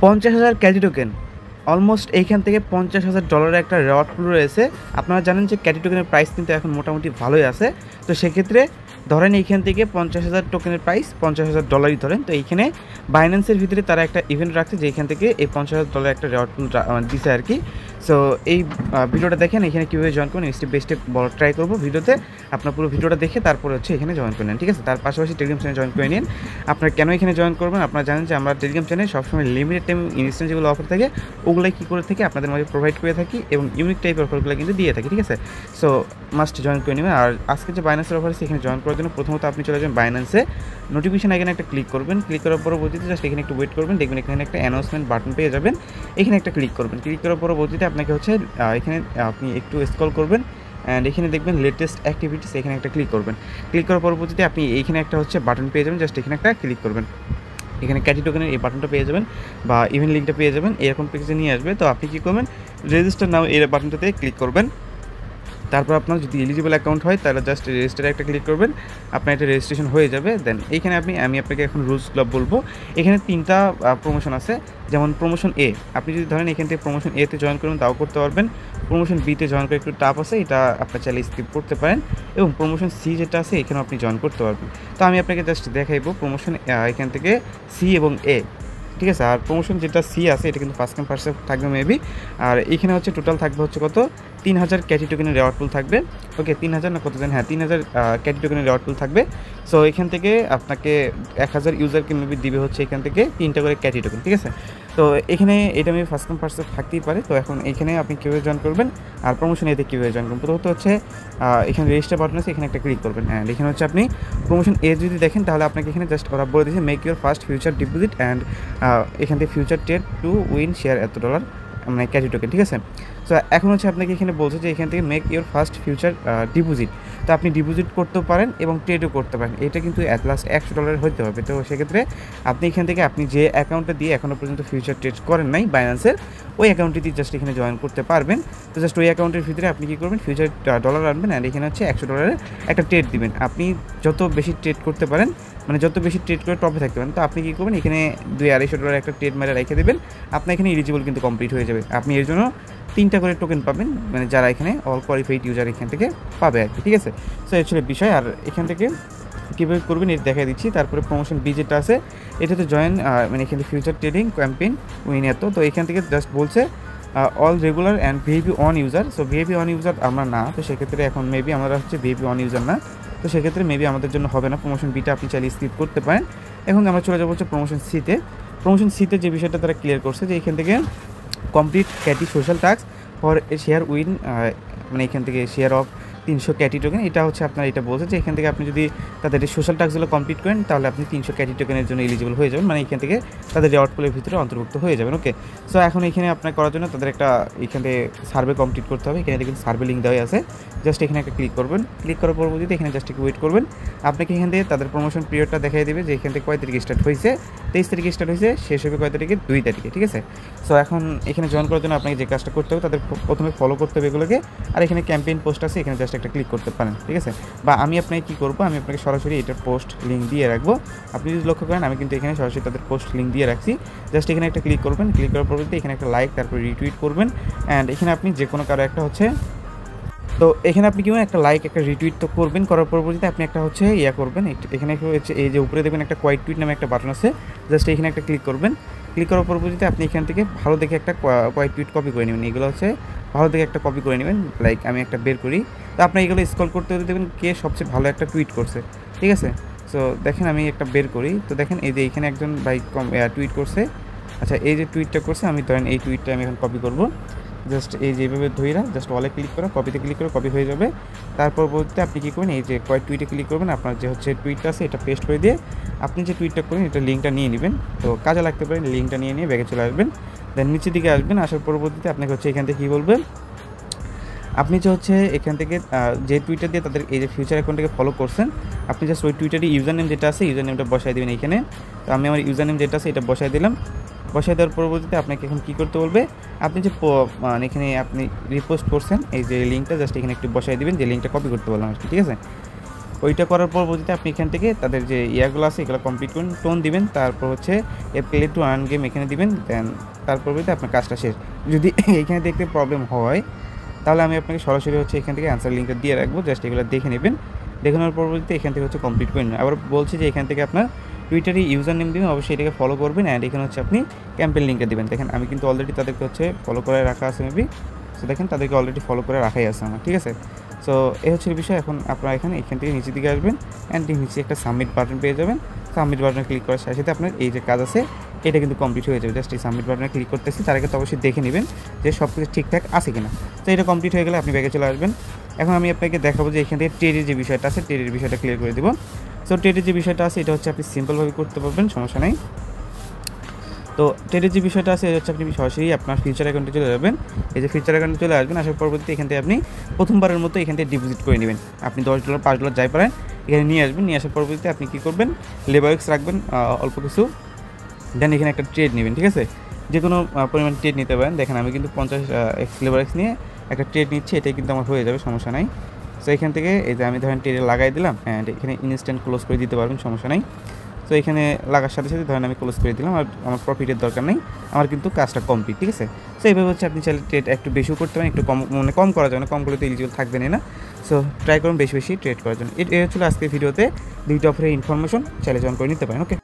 50,000 ক্যাটি token, almost এইখান থেকে $50,000 একটা রেওয়ার্ড পুল রয়েছে। আপনারা জানেন যে ক্যাটি টোকেনের প্রাইস কিন্তু এখন মোটামুটি ভালোই আছে। তো সেক্ষেত্রে ধরেন এইখান থেকে 50,000 টোকেনের প্রাইস $50,000 ধরেন। তো এইখানে বাইন্যান্সের ভিতরে তারা একটা ইভেন্ট রাখছে যে এইখান থেকে এই $50,000 একটা রেওয়ার্ড পুল দিছে আর কি। সো এই ভিডিওটা দেখেন, এখানে কীভাবে জয়েন করবেন স্টেপ বাই স্টেপ বড় ট্রাই করবো ভিডিওতে। আপনার পুরো ভিডিওটা দেখে তারপরে হচ্ছে এখানে জয়েন করে নেন, ঠিক আছে। তার পাশাপাশি টেলিগ্রাম চ্যানেল জয়েন করে নিন। আপনারা কেন এখানে জয়েন করবেন, আপনারা জানেন যে আমরা টেলিগ্রাম চ্যানেলে সবসময় লিমিটেড টাইম ইনস্ট্যান্ট যেগুলো অফার থাকে ওগুলাই কী করে থাকি আপনাদের মাঝে প্রোভাইড করে থাকি এবং ইউনিক টাইপের অফারগুলো কিন্তু দিয়ে থাকি, ঠিক আছে। সো মাস্ট জয়েন করে নেবেন। আর আজকে যে বাইন্যান্সের অফার আছে এখানে জয়েন করার জন্য প্রথমত আপনি চলে যাবেন বাইন্যান্সে, নোটিফিকেশন এখানে একটা ক্লিক করবেন। ক্লিক করার পরবর্তীতে জাস্ট এখানে একটু ওয়েট করবেন, দেখবেন এখানে একটা অ্যানাউন্সমেন্ট বাটন পেয়ে যাবেন। এখানে একটা ক্লিক করবেন। ক্লিক করার পরবর্তীতে আপনাকে হচ্ছে এখানে আপনি একটু স্ক্রল করবেন অ্যান্ড এখানে দেখবেন লেটেস্ট অ্যাক্টিভিটিস, এখানে একটা ক্লিক করবেন। ক্লিক করার পরবর্তীতে আপনি এইখানে একটা হচ্ছে বাটন পেয়ে যাবেন, জাস্ট এখানে একটা ক্লিক করবেন। এখানে ক্যাটি টোকেনের এই বাটনটা পেয়ে যাবেন বা ইভেন্ট লিঙ্কটা পেয়ে যাবেন, এরকম পেজে নিয়ে আসবে। তো আপনি কী করবেন, রেজিস্টার নাও এই বাটনটাতে ক্লিক করবেন। তারপর আপনার যদি এলিজিবল অ্যাকাউন্ট হয় তাহলে জাস্ট রেজিস্টারে একটা ক্লিক করবেন, আপনার এটা রেজিস্ট্রেশন হয়ে যাবে। দেন এইখানে আমি আপনাকে এখন রুলসগুলো বলবো। এখানে 3টা প্রমোশন আছে, যেমন প্রমোশন এ, আপনি যদি ধরেন এখান থেকে প্রমোশন এতে জয়েন করবেন তাও করতে পারবেন। প্রমোশন বিতে জয়েন করে একটু টাফ আছে, এটা আপনার চাইলে স্কিপ করতে পারেন। এবং প্রমোশন সি যেটা আছে এখানেও আপনি জয়েন করতে পারবেন। তো আমি আপনাকে জাস্ট দেখাইবো প্রমোশন এখান থেকে সি এবং এ, ঠিক আছে। আর প্রমোশন যেটা সি আছে এটা কিন্তু ফার্স্ট কাম ফার্স্ট সার্ভ থাকবে মেবি। আর এখানে হচ্ছে টোটাল থাকবে হচ্ছে কত, 3,000 ক্যাটি টোকেনের রেওয়ার্ড পুল থাকবে। ওকে 3,000 না কত জানেন, হ্যাঁ 3,000 ক্যাটি টোকেনের রেওয়ার্ড পুল থাকবে। সো এখান থেকে আপনাকে 1,000 ইউজারকে মেবি দিবে হচ্ছে এখান থেকে 3টা করে ক্যাটি টোকেন, ঠিক আছে। তো এখানে এটা maybe first come first serve থাকতেই পারে। তো এখন এখানে আপনি কীভাবে জয়েন করবেন আর প্রমোশন এতে কীভাবে জয়েন করবেন, প্রথমত হচ্ছে এখানে রেজিস্টার বাটন আছে, এখানে একটা ক্লিক করবেন। অ্যান্ড এখানে হচ্ছে আপনি প্রমোশন এ যদি দেখেন তাহলে আপনাকে এখানে জাস্ট ওরা বলে দিয়েছে make your first future deposit and এখান থেকে future trade to win share এত $, মানে ক্যাটি টোকেন, ঠিক আছে। সো এখন হচ্ছে আপনাকে এখানে বলছে যে এখান থেকে make your first future deposit. তো আপনি ডিপোজিট করতেও পারেন এবং ট্রেডও করতে পারেন, এটা কিন্তু অ্যাট লাস্ট $100 হতে হবে। তো সেক্ষেত্রে আপনি এখান থেকে আপনি যে অ্যাকাউন্টটা দিয়ে এখনও পর্যন্ত ফিউচার ট্রেড করেন নাই বাইন্যান্সের, ওই অ্যাকাউন্টটি দিয়ে জাস্ট এখানে জয়েন করতে পারবেন। তো জাস্ট ওই অ্যাকাউন্টের ভিতরে আপনি কী করবেন, ফিউচার ডলার আনবেন অ্যান্ড এখানে হচ্ছে $100 একটা ট্রেড দিবেন। আপনি যত বেশি ট্রেড করতে পারেন, মানে যত বেশি ট্রেড করে টপে থাকতে পারেন, তো আপনি কী করবেন, এখানে $200-250 একটা ট্রেড মেরে রেখে দেবেন। আপনার এখানে এলিজিবল কিন্তু কমপ্লিট হয়ে যাবে। আপনি এর জন্য 3টা করে টোকেন পাবেন, মানে যারা এখানে অল কোয়ালিফাইড ইউজার এখান থেকে পাবে আর কি, ঠিক আছে। সো এই ছিল বিষয়। আর এখান থেকে কীভাবে করবেন এটা দেখা দিচ্ছি। তারপরে প্রমোশন বি যেটা আছে এটাতে জয়েন, মানে এখানে ফিউচার ট্রেডিং ক্যাম্পেইন উইন এত। তো এখান থেকে জাস্ট বলছে all regular and VIP on user. So VIP on user আমরা না, তো সেক্ষেত্রে এখন মেবি আমরা হচ্ছে ভিআইপি অন ইউজার না, তো সেক্ষেত্রে মেবি আমাদের জন্য হবে না। প্রমোশন বিটা আপনি চাইলে স্কিপ করতে পারেন। এখন আমরা চলে যাবো হচ্ছে প্রমোশন সিতে। প্রমোশন সিতে যে বিষয়টা তারা ক্লিয়ার করছে যে এখান থেকে কমপ্লিট ক্যাটি social task for share win, মানে এখান থেকে শেয়ার অফ 300 ক্যাটি টোকেন, এটা হচ্ছে আপনার এটা বলছে যে এখান থেকে আপনি যদি তাদের এই সোশ্যাল টাস্কগুলো কমপ্লিট করেন তাহলে আপনি 300 ক্যাটি টোকেনের জন্য এলিজিবল হয়ে যাবেন, মানে এখান থেকে তাদের রেওয়ার্ড পুলের ভিতরে অন্তর্ভুক্ত হয়ে যাবেন। ওকে, সো এখন এখানে আপনার করার জন্য তাদের একটা এখানে সার্ভে কমপ্লিট করতে হবে। এখানে দেখুন সার্ভে লিঙ্ক দেওয়া আছে, জাস্ট এখানে একটা ক্লিক করবেন। ক্লিক করার পরবর্তীতে এখানে জাস্ট একটু ওয়েট করবেন। আপনাকে এখান থেকে তাদের প্রমোশন পিরিয়ডটা দেখাই দেবে যে এখান থেকে কয় তারিখে স্টার্ট হয়েছে, 23 তারিখে স্টার্ট হয়েছে, শেষ হবে কয় তারিখে, 2 তারিখে, ঠিক আছে। সো এখন এখানে জয়েন করার জন্য আপনাকে যে কাজটা করতে হবে তাদের প্রথমে ফলো করতে হবে এগুলোকে। আর এখানে ক্যাম্পেইন পোস্ট আছে, এখানে জাস্ট একটা ক্লিক করতে পারেন, ঠিক আছে। বা আমি আপনাকে কী করবো, আমি আপনাকে সরাসরি এটার পোস্ট লিঙ্ক দিয়ে রাখবো। আপনি যদি লক্ষ্য করেন আমি কিন্তু এখানে সরাসরি তাদের পোস্ট লিঙ্ক দিয়ে রাখছি। জাস্ট এখানে একটা ক্লিক করবেন। ক্লিক করার পরবর্তীতে এখানে একটা লাইক, তারপর রিটুইট করবেন অ্যান্ড এখানে আপনি যে কোনো কারো একটা হচ্ছে, তো এখানে আপনি কেমন একটা লাইক একটা রিটুইট তো করবেন। করার পরবর্তীতে আপনি একটা হচ্ছে ইয়া করবেন, এখানে হচ্ছে এই যে উপরে দেখবেন একটা কোয়াইট টুইট নামে একটা বাটন আছে, জাস্ট এখানে একটা ক্লিক করবেন। ক্লিক করার পরবর্তীতে আপনি এখান থেকে ভালো দেখে একটা কোয়াইট টুইট কপি করে নেবেন। এগুলো হচ্ছে ভালো দেখে একটা কপি করে নেবেন, লাইক আমি একটা বের করি। তো আপনি এগুলো স্ক্রল করতে হতে দেবেন কে সবচেয়ে ভালো একটা টুইট করছে, ঠিক আছে। সো দেখেন আমি একটা বের করি, তো দেখেন এই যে এখানে একজন ভাই টুইট করছে। আচ্ছা, এই যে টুইটটা করছে আমি ধরেন এই টুইটটা আমি এখন কপি করব। জাস্ট এই যেভাবে ধইরা জাস্ট ওয়ালে ক্লিক করে কপিতে ক্লিক করে কপি হয়ে যাবে। তারপর বলতে আপনি কী করবেন, এই যে কয়েক টুইটে ক্লিক করবেন, আপনার যে হচ্ছে টুইটটা আছে এটা পেস্ট করে দিয়ে আপনি যে টুইটটা করবেন এটা লিঙ্কটা নিয়ে নেবেন। তো কাজে লাগতে পারেন, লিঙ্কটা নিয়ে ব্যাগে চলে আসবেন। দেন নিচের দিকে আসবেন, আসার পরবর্তীতে আপনাকে হচ্ছে এখান থেকে কী বলবেন, আপনি যে হচ্ছে এখান থেকে যে টুইটার দিয়ে তাদের এই যে ফিউচার অ্যাকাউন্টটাকে ফলো করছেন, আপনি জাস্ট ওই টুইটারই ইউজার নেম যেটা আছে ইউজার নেমটা বসাই দেবেন এইখানে। তো আমি আমার ইউজার নেম যেটা আছে এটা বসাই দিলাম। বসাই দেওয়ার পরবর্তীতে আপনাকে এখন কী করতে বলবে, আপনি যে মানে এখানে আপনি রিপোস্ট করছেন এই যে লিঙ্কটা জাস্ট এখানে একটু বসাই দেবেন, যে লিঙ্কটা কপি করতে বললাম আর কি, ঠিক আছে। ওইটা করার পরবর্তীতে আপনি এখান থেকে তাদের যে ইয়াগুলো আছে এগুলো কমপ্লিট করুন, টোন দিবেন, তারপর হচ্ছে প্লে টু আর্ন গেম এখানে দিবেন, দেন তার পরবর্তীতে আপনার কাজটা শেষ। যদি এইখানে দেখতে প্রবলেম হয় তাহলে আমি আপনাকে সরাসরি হচ্ছে এখান থেকে অ্যান্সার লিঙ্কটা দিয়ে রাখবো, জাস্ট এগুলো দেখে নেবেন। দেখে নেওয়ার পরবর্তীতে এখান থেকে হচ্ছে কমপ্লিট করে নেবেন। আবার বলছি যে এখান থেকে আপনার টুইটারে ইউজার নেম দেবেন, অবশ্যই এটাকে ফলো করবেন, অ্যান্ড এখানে হচ্ছে আপনি ক্যাম্পেইন লিঙ্কটা দেবেন। দেখেন আমি কিন্তু অলরেডি তাদেরকে হচ্ছে ফলো করে রাখা আছে মেবি, সো দেখেন তাদেরকে অলরেডি ফলো করে রাখাই আছে আমার, ঠিক আছে। সো এই হচ্ছে বিষয়। এখন আপনারা এখান থেকে নিচের দিকে আসবেন, অ্যান্ড নিচে একটা সাবমিট বাটন পেয়ে যাবেন। সাবমিট বাটনে ক্লিক করার সাথে সাথে আপনার এই যে কাজ আছে এটা কিন্তু কমপ্লিট হয়ে যাবে। জাস্ট এই সাবমিট বাটনে ক্লিক করতেছি, তার আগে তো অবশ্যই দেখে নেবেন যে সব কিছু ঠিকঠাক আছে কিনা। তো এটা কমপ্লিট হয়ে গেলে আপনি ব্যাগে চলে আসবেন। এখন আমি আপনাকে দেখাবো যে এখান থেকে ট্রেডের যে বিষয়টা আছে, ট্রেডের বিষয়টা ক্লিয়ার করে দেবো। সো ট্রেডের যে বিষয়টা আছে এটা হচ্ছে আপনি সিম্পলভাবে করতে পারবেন, সমস্যা নেই। তো ট্রেডের যে বিষয়টা আছে এটা হচ্ছে আপনি সরাসরি আপনার ফিউচার অ্যাকাউন্টে চলে যাবেন। এই যে ফিউচার অ্যাকাউন্টে চলে আসবেন, আসার পরবর্তীতে এখান থেকে আপনি প্রথমবারের মতো এখান থেকে ডিপোজিট করে নেবেন। আপনি $10 $5 যাই পারেন এখানে নিয়ে আসবেন। নিয়ে আসার পরবর্তীতে আপনি কী করবেন, লেবারএক্স রাখবেন অল্প কিছু, দেন এখানে একটা ট্রেড নেবেন, ঠিক আছে। যে কোনো পরিমাণ ট্রেড নিতে পারেন। দেখেন আমি কিন্তু 50x লেবারএক্স নিয়ে একটা ট্রেড নিচ্ছি, এটাই কিন্তু আমার হয়ে যাবে, সমস্যা নাই। সো এখান থেকে এই যে আমি ধরেন ট্রেডে লাগাই দিলাম, অ্যান্ড এখানে ইনস্ট্যান্ট ক্লোজ করে দিতে পারবেন, সমস্যা নাই। তো এখানে লাগার সাথে সাথে ধরেন আমি ক্লোজ করে দিলাম, আর আমার প্রফিটের দরকার নেই, আমার কিন্তু কাজটা কমপ্লিট, ঠিক আছে। সো এইভাবে হচ্ছে আপনি চাইলে ট্রেড একটু বেশিও করতে পারেন, একটু কম মানে কম করা যাবে না, কম করলে তো এলিজিবল থাকবেনই না। সো ট্রাই করুন বেশি বেশি ট্রেড করার জন্য। এই হচ্ছিল আজকের ভিডিওতে 2টা অফারের ইনফরমেশন, চাইলে জয়েন করে নিতে পারেন। ওকে।